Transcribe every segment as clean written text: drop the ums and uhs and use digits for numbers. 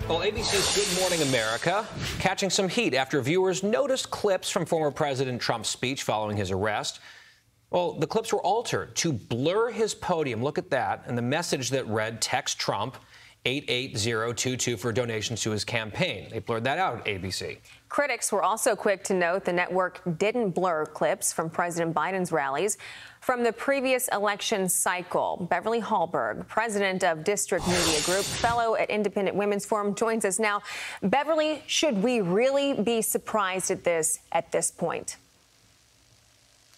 Well, ABC's Good Morning America catching some heat after viewers noticed clips from former President Trump's speech following his arrest. Well, the clips were altered to blur his podium. Look at that. And the message that read, text Trump 88022 for donations to his campaign. They blurred that out at ABC. Critics were also quick to note the network didn't blur clips from President Biden's rallies from the previous election cycle. Beverly Hallberg, president of District Media Group, fellow at Independent Women's Forum, joins us now. Beverly, should we really be surprised at this point?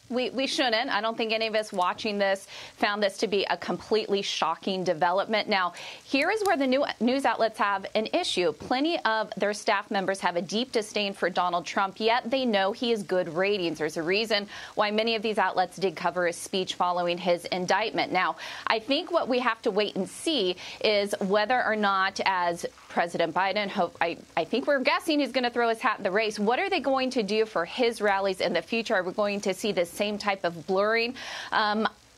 We shouldn't. I don't think any of us watching this found this to be a completely shocking development. Now, here is where the news outlets have an issue. Plenty of their staff members have a deep disdain for Donald Trump, yet they know he is good ratings. There's a reason why many of these outlets did cover his speech following his indictment. Now, I think what we have to wait and see is whether or not, as President Biden, I think we're guessing he's going to throw his hat in the race. What are they going to do for his rallies in the future? Are we going to see this same type of blurring?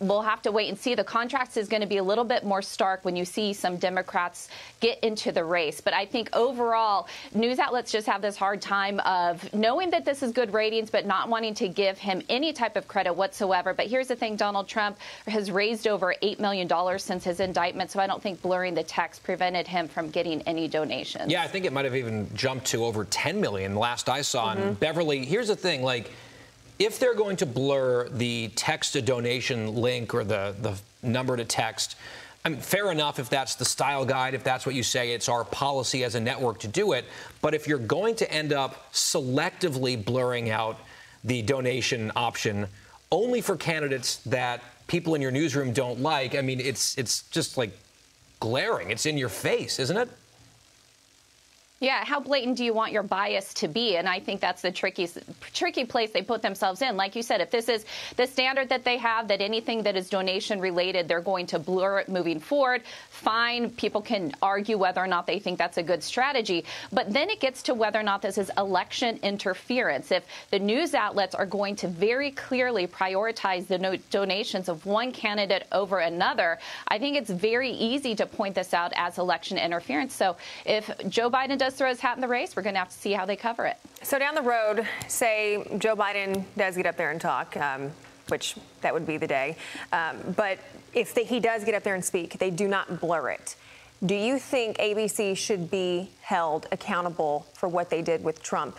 We'll have to wait and see. The contrast is going to be a little bit more stark when you see some Democrats get into the race. But I think overall, news outlets just have this hard time of knowing that this is good ratings, but not wanting to give him any type of credit whatsoever. But here's the thing. Donald Trump has raised over $8 million since his indictment, so I don't think blurring the text prevented him from getting any donations. Yeah, I think it might have even jumped to over 10 million last I saw. And Beverly, here's the thing, if they're going to blur the text to donation link or the number to text, fair enough if that's the style guide, if that's what you say, it's our policy as a network to do it. But if you're going to end up selectively blurring out the donation option only for candidates that people in your newsroom don't like, it's just like glaring. It's in your face, isn't it? Yeah, how blatant do you want your bias to be? And I think that's the tricky place they put themselves in. Like you said, if this is the standard that they have, that anything that is donation related, they're going to blur it moving forward, fine. People can argue whether or not they think that's a good strategy. But then it gets to whether or not this is election interference. If the news outlets are going to very clearly prioritize the donations of one candidate over another, I think it's very easy to point this out as election interference. So if Joe Biden does throw his hat in the race, we're going to have to see how they cover it. So down the road, say Joe Biden does get up there and talk, which that would be the day. But if he does get up there and speak, they do not blur it. Do you think ABC should be held accountable for what they did with Trump?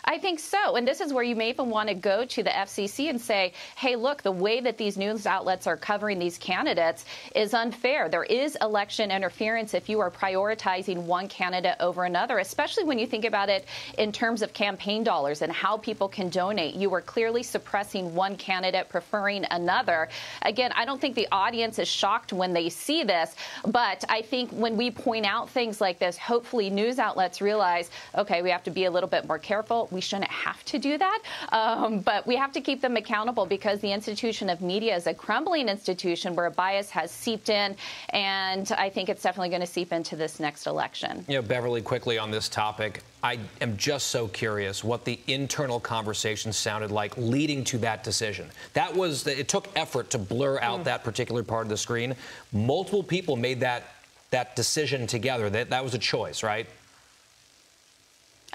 I think so. And this is where you may even want to go to the FCC and say, hey, look, the way that these news outlets are covering these candidates is unfair. There is election interference if you are prioritizing one candidate over another, especially when you think about it in terms of campaign dollars and how people can donate. You are clearly suppressing one candidate, preferring another. Again, I don't think the audience is shocked when they see this, but I think when we point out things like this, hopefully news outlets realize, okay, we have to be a little bit more careful. We shouldn't have to do that, but we have to keep them accountable because the institution of media is a crumbling institution where a bias has seeped in, and I think it's definitely going to seep into this next election. You know, Beverly, quickly on this topic, I am just so curious what the internal conversation sounded like leading to that decision. It took effort to blur out that particular part of the screen. Multiple people made that decision together. That was a choice, right?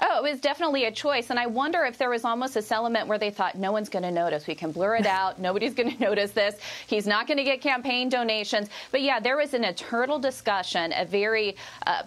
Oh, it was definitely a choice. And I wonder if there was almost this element where they thought, no one's going to notice. We can blur it out. Nobody's going to notice this. He's not going to get campaign donations. But yeah, there was an eternal discussion, a very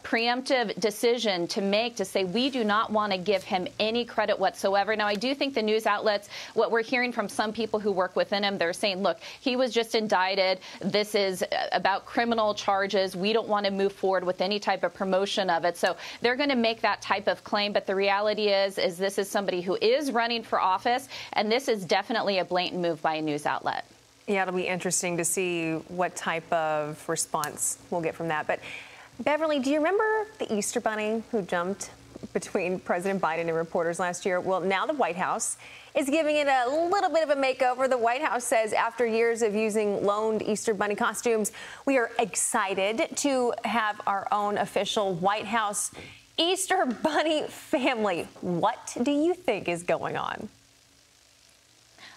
preemptive decision to make to say we do not want to give him any credit whatsoever. Now, I do think the news outlets, what we're hearing from some people who work within him, they're saying, look, he was just indicted. This is about criminal charges. We don't want to move forward with any type of promotion of it. So they're going to make that type of claim. But the reality is this is somebody who is running for office, and this is definitely a blatant move by a news outlet. Yeah, it'll be interesting to see what type of response we'll get from that. But Beverly, do you remember the Easter Bunny who jumped between President Biden and reporters last year? Well, now the White House is giving it a little bit of a makeover. The White House says after years of using loaned Easter Bunny costumes, we are excited to have our own official White House Easter Bunny family. What do you think is going on?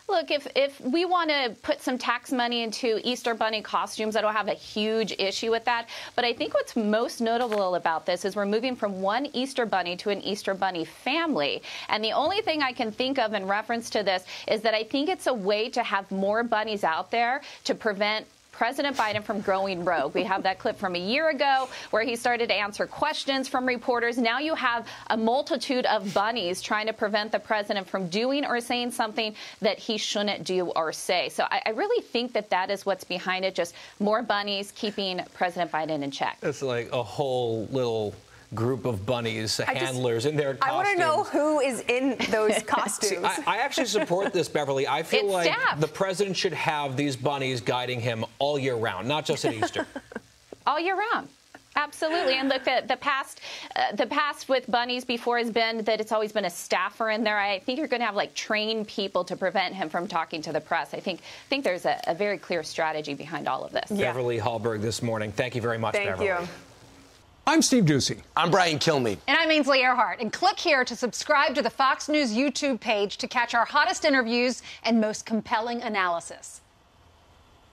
Look, if we want to put some tax money into Easter Bunny costumes, I don't have a huge issue with that. But I think what's most notable about this is we're moving from one Easter Bunny to an Easter Bunny family. And the only thing I can think of in reference to this is that I think it's a way to have more bunnies out there to prevent President Biden from growing rogue. We have that clip from a year ago where he started to answer questions from reporters. Now you have a multitude of bunnies trying to prevent the president from doing or saying something that he shouldn't do or say. So I really think that that is what's behind it, just more bunnies keeping President Biden in check. It's like a whole little group of bunnies, handlers in their costumes. I want to know who is in those costumes. See, I actually support this, Beverly. I feel like the president should have these bunnies guiding him all year round, not just at Easter. All year round. Absolutely. And look, the past with bunnies before has been that it's always been a staffer in there. I think you're going to have like trained people to prevent him from talking to the press. I think there's a very clear strategy behind all of this. Yeah. Beverly Hallberg this morning. Thank you very much, Beverly. Thank you. I'm Steve Ducey. I'm Brian Kilmeade. And I'm Ainsley Earhart. And click here to subscribe to the Fox News YouTube page to catch our hottest interviews and most compelling analysis.